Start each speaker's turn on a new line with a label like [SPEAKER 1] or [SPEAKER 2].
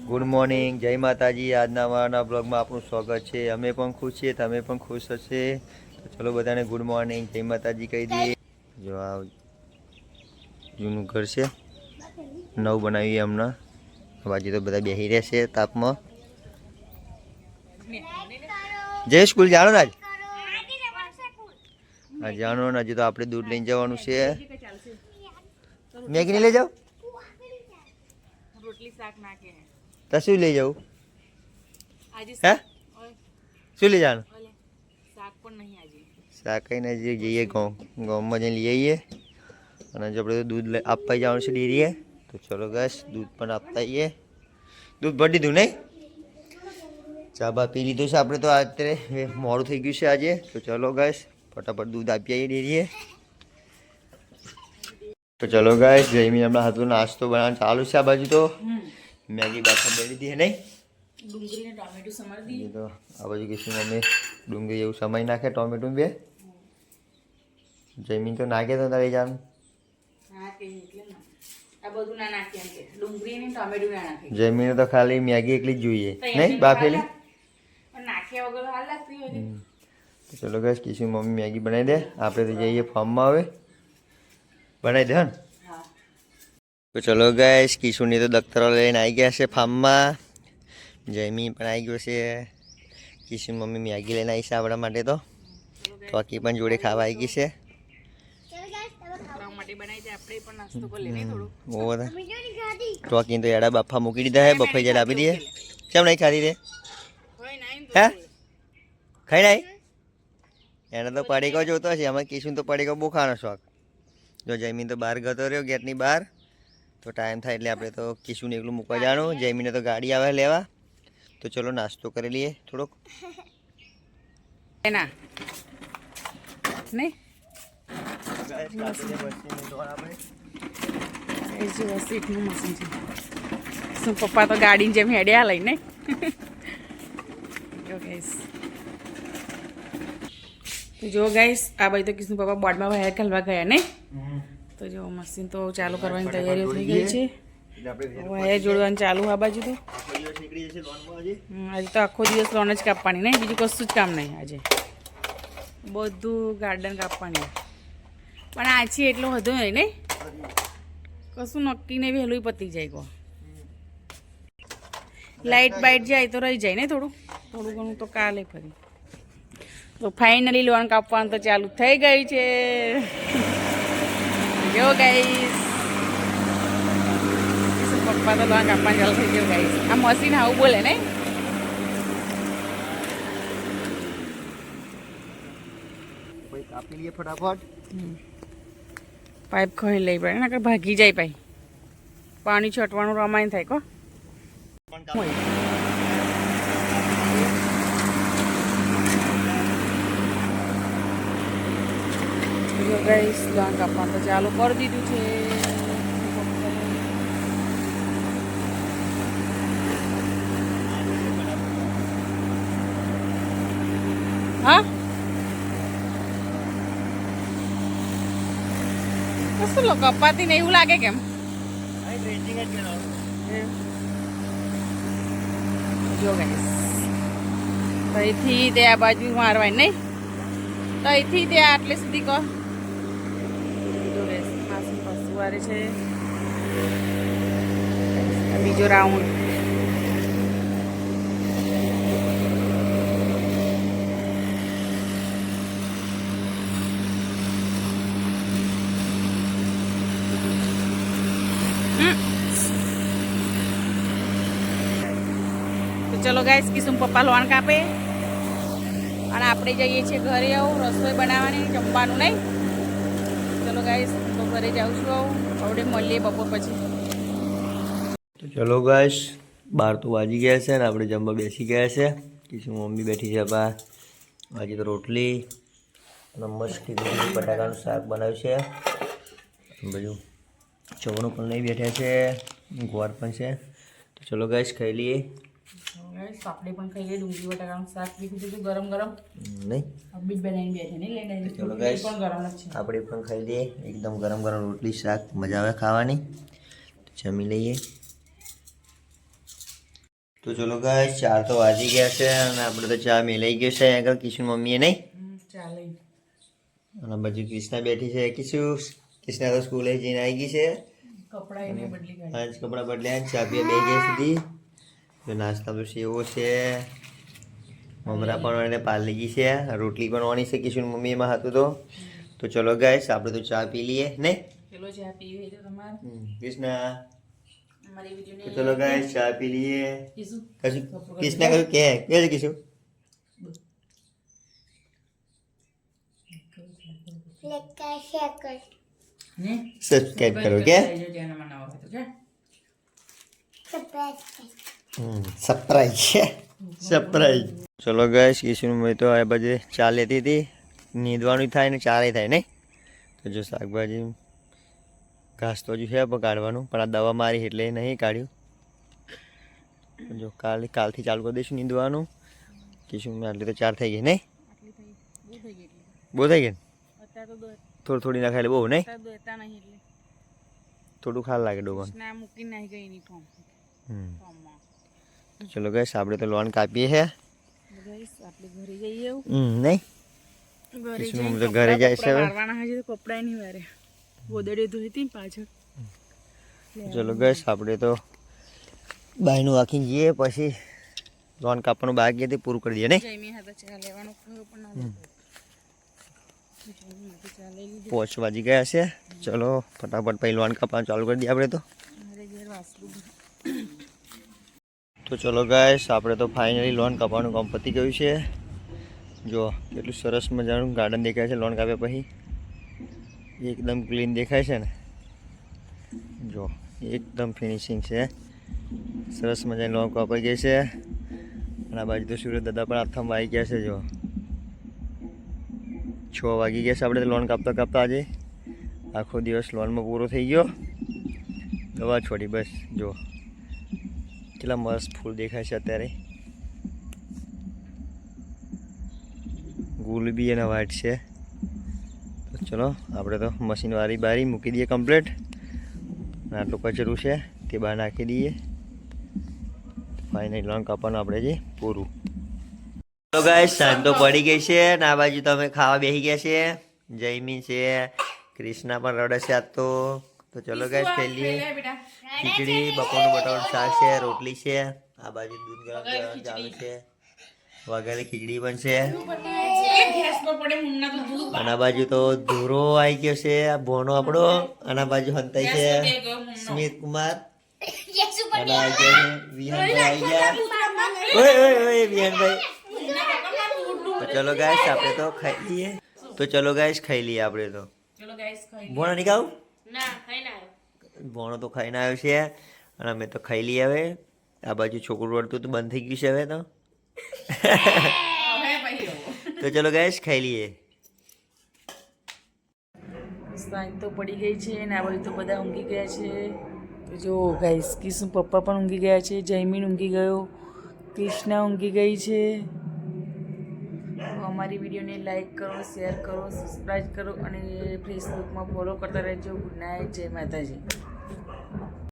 [SPEAKER 1] Good morning, જય માતાજી। આજના અમારા બ્લોગમાં આપનું સ્વાગત છે। અમે પણ ખુશ છીએ, તમે પણ ખુશ હશે તો ચલો બધાને ગુડ મોર્નિંગ, જય માતાજી કહી દઈએ। જો આ જૂનું ઘર છે, નવું બનાવીએ હમણાં। બાજુ તો બધા બેસી રહેશે તાપમાં। જય સ્કૂલ જાણો ને આજ જાણો ને, હજી તો આપણે દૂધ લઈને જવાનું છે। મેગી નહીં લઈ જાઓ તો શું લઈ જાઉં? હે શું લઈ જવાનું? શાક કઈ ના જઈએ ગામમાં જઈને લઈ આવીએ। અને જો આપણે દૂધ આપવા જવાનું છે ડેરીએ, તો ચલો ગેસ દૂધ પણ આપતા આવીએ। દૂધ ભરી દીધું નહીં? ચા બા પી લીધું છે આપણે તો। અત્યારે મોડું થઈ ગયું છે આજે, તો ચલો ગેસ ફટાફટ દૂધ આપી આવીએ ડેરીએ। તો ચલો ગાઈસ જઈમી હમણાં હતું નાસ્તો બનાવવાનું ચાલુ છે। આ બાજુ તો મેગી બાફા દઈ દીધી હે નહીં?
[SPEAKER 2] ડુંગળી ને ટોમેટો સમારી દીધી
[SPEAKER 1] તો આ બાજુ કીશું મમ્મી ડુંગળી એવું સમાઈ નાખે, ટોમેટો બે જમીન તો નાખે તો તારી જાન જમીને તો ખાલી મેગી એકલી જ જોઈએ નહીં બાફેલી। ચલો ગાઈસ કીશું મમ્મી મેગી બનાવી દે, આપણે તો જઈએ ફાર્મમાં। હવે બનાવી દે હન। તો ચલો ગાઈસ કિશુની તો દફતરો લઈને આવી ગયા છે ફાર્મમાં। જયમી પણ આવી ગયો છે। કિશુ મમ્મી મેગી લઈને આવી છે આપણા માટે। તો ટોકી પણ જોડે ખાવા આવી ગઈ છે। ટોકી તો એડા બાફા મૂકી દીધા હે, બફાઈ જાય આપી દઈએ। કેમ નહીં ખાધી રે? હે ખાઈ નાઈ? એને તો પડીકો જોતો છે, અમે કિશુ તો પડીકો બહુ ખાવાનો શોખ। જો જયમીન તો બહાર ગતો રહ્યો ગેટની બહાર, તો ટાઈમ થાય એટલે આપણે તો કિશુને એકલું મૂકવા જાણું। જયમીને તો ગાડી આવે લેવા, તો ચલો નાસ્તો કરી લઈએ થોડોક।
[SPEAKER 2] પપ્પા તો ગાડી જેમ હેડ્યા લઈને જો ગાઈસ આ બાજુ તો કિશન પપ્પા બોર્ડમાં વાયર ઘાલવા ગયા ને, તો જો મશીન તો ચાલુ કરવાની તૈયારીઓ થઈ ગઈ છે। વાયર જોડવાનું ચાલુ આ બાજુ તો આજે તો આખો દિવસ લોન જ કાપવાની નહીં, બીજું કશું જ કામ નહીં આજે। બધું ગાર્ડન કાપવાની, પણ આછી એટલો હતો નહીં ને, કશું નક્કી નહીં વહેલું પતી જાય। કહો લાઇટ બાઇટ જાય તો રહી જાય ને થોડું ઘણું તો કાલે ફરી। તો ફાઇનલી લોન કાપવાનું તો ચાલુ થઈ ગઈ છે। જો ગાઈસ પપ્પા તો લોન કાપવાનું ચાલુ થઈ ગયું ગાઈસ। આ મશીન આવું બોલે ને,
[SPEAKER 1] કાપી લઈએ ફટાફટ।
[SPEAKER 2] પાઇપ ખોઈ લઈ પડે ને, ભાગી જાય પાઈ પાણી છટવાનું રમાઈને થાય। કહો ગાઈસ લોન કાપવાનું તો ચાલુ કરી દીધું છે। હા કશું લો કપાતી ને એવું લાગે કેમ? જો ગાઈસ તો અહીંથી તે આ બાજુ મારવાય નહીં, તો અહીંથી તે આટલે સુધી કહો। જો ગાઈસ માસી પાછું વારે છે બીજો રાઉન્ડ। ચલો ગાઈસ કિશુમ પપ્પા લોન કાપે અને આપણે જઈએ છીએ ઘરે। આવું રસોઈ બનાવવાની, જમવાનું નહીં। ચલો ગાઈસ તો ઘરે જાઉં છું, આવું આવડે મળીએ બપોર પછી।
[SPEAKER 1] તો ચલો ગાઈસ 12 તો વાગી ગયા છે ને આપણે જમવા બેસી ગયા છે। કિશુ મમ્મી બેઠી છે બા, આજે તો રોટલી અને મસ્ત બટાકાનું શાક બનાવ્યું છે। બધું ચવણું પણ લઈ બેઠા છે, ગોળ પણ છે। તો ચલો ગાઈસ ખાઈ લઈએ।
[SPEAKER 2] આપણે પણ ખાઈએ ડુંગળી બટાકાનું શાક, બીજું બધું ગરમ ગરમ
[SPEAKER 1] નહીં
[SPEAKER 2] બીજ બનાવીને બેઠે નહીં લઈને
[SPEAKER 1] ચલો ગાઈસ
[SPEAKER 2] પણ ગરમ જ છે।
[SPEAKER 1] આપણે પણ ખાઈ લઈએ, એકદમ ગરમ ગરમ રોટલી શાક મજા આવે ખાવાની। જમી લઈએ। તો ચલો ગાઈસ 4 તો વાગી ગયા છે અને આપણે તો ચા મેલાઈ ગયો છે આગળ કિશન મમ્મીએ નહીં
[SPEAKER 2] ચાલે
[SPEAKER 1] અને બાજુ કૃષ્ણા બેઠી છે કૃષ્ણા તો સ્કૂલે જઈને આવી ગઈ છે
[SPEAKER 2] કપડાં એને બદલી કાઢી
[SPEAKER 1] પાંચ કપડાં બદલ્યા ચા પીવા બે ગઈ સુધી તો નાસ્તા તો સેવો છે મમરા પણ એને પાલી ગઈ છે રોટલી પણ વાની છે કિશન મમ્મી એમાં હતું તો ચલો ગાઈસ આપણે તો ચા પી લઈએ ને
[SPEAKER 2] ચલો ચા પીવી તો તમારે
[SPEAKER 1] કૃષ્ણા
[SPEAKER 2] અમારી
[SPEAKER 1] તો
[SPEAKER 2] વિડીયો
[SPEAKER 1] ચલો ગાઈસ ચા પી લઈએ
[SPEAKER 2] કીધું
[SPEAKER 1] કશું કૃષ્ણા કશું કે છે કીશું
[SPEAKER 2] ને
[SPEAKER 1] સબસ્ક્રાઇબ કરો કે
[SPEAKER 2] ચેનલમાં નવા હોય તો કે
[SPEAKER 1] સરપ્રાઈઝ છે સરપ્રાઈઝ ચલો ગાઈસ કિશન મમ્મી તો આ બાજુ ચા લેતી હતી નીંદવાનું થાય ને ચારે થાય નહીં તો જો શાકભાજી ઘાસ તો હજુ છે પણ કાઢવાનું પણ આ દવા મારી એટલે નહીં કાઢ્યું જો કાલથી ચાલુ કરી દઈશું નીંદવાનું કિશન આટલી તો ચાર થઈ ગઈ નહીં બહુ થઈ ગઈ થોડી થોડી નાખાય એટલે બહુ નહીં થોડું ખાલ લાગે ડોબા ચલો ગાઈસ આપણે તો લોન કાપીએ છે નહીં કિશન તો ઘરે જાય છે હવે
[SPEAKER 2] કપડા નહીં વારે ગોદડે ધોઈ હતી પાછળ
[SPEAKER 1] ચલો ગઈશ આપણે તો બાયનું વાંકીને જઈએ પછી લોન કાપવાનું બાકી હતી પૂરું કરી દઈએ ને પોચ વાગી ગયા છે ચલો ફટાફટ પછી લોન કાપવાનું ચાલુ કરી દઈએ આપણે તો ચલો ગાઈસ આપણે તો ફાઇનલી લોન કાપવાનું કામ પતી ગયું છે જો કેટલું સરસ મજાનું ગાર્ડન દેખાય છે લોન કાપ્યા પછી એકદમ ક્લીન દેખાય છે ને જો એકદમ ફિનિશિંગ છે સરસ મજાની લોન કાપાઈ ગઈ છે અને આ બાજુ તો સૂર્ય દાદા પણ હાથમાં આવી ગયા છે જો 6 વાગી ગયા છે આપણે લોન કાપતા કાપતા આજે આખો દિવસ લોનમાં પૂરો થઈ ગયો દવા છોડી બસ જો કેટલા મસ્ત ફૂલ દેખાય છે અત્યારે ગુલાબી અને વ્હાઈટ છે તો ચલો આપણે તો મશીન વાળી બારી મૂકી દઈએ કમ્પ્લીટ આટલું કચરું છે તે બહાર નાખી દઈએ ફાઇનલી લોન કાપવાનું આપણે જે પૂરું તો ગાઈસ સાંજ તો પડી ગઈ છે ને આ બાજુ તો અમે ખાવા બેસી ગયા છે જયમી છે કૃષ્ણા પણ રડે છે આજ તો ચલો ગાઈસ ખાઈ લઈએ ખીચડી બપોરનું બટાકાનું શાક છે રોટલી છે આ બાજુ દૂધ ગરમ ચાલુ છે વગેરે ખીચડી પણ છે અને આ બાજુ તો ધોરો આવી ગયો છે આ ભોનો આપણો અને આ બાજુ હંતાઈ છે સ્મિત કુમાર અને આ ગયા છે વિહાનભાઈ આવી ગયા ઓય વિહાનભાઈ તો ચલો ગાઈસ આપણે તો ખાઈ લઈએ ખાઈ લઈએ આપણે તો ભોણો નહીં ખાવું ભોણો તો ખાઈને આવ્યો છે અને અમે તો ખાઈ લઈએ હવે આ બાજુ છોકરું રડતું તો બંધ થઈ ગયું છે હવે તો ચલો ગાઈસ ખાઈ લઈએ
[SPEAKER 2] સાંજ તો પડી ગઈ છે અને આ બાજુ તો બધા ઊંઘી ગયા છે તો જો ગાઈસ કિશન પપ્પા પણ ઊંઘી ગયા છે જયમીન ઊંઘી ગયો કૃષ્ણા ઊંઘી ગઈ છે અમારી વિડીયોને લાઈક કરો શેર કરો સબસ્ક્રાઈબ કરો અને ફેસબુકમાં ફોલો કરતા રહેજો ગુડ નાઇટ જય માતાજી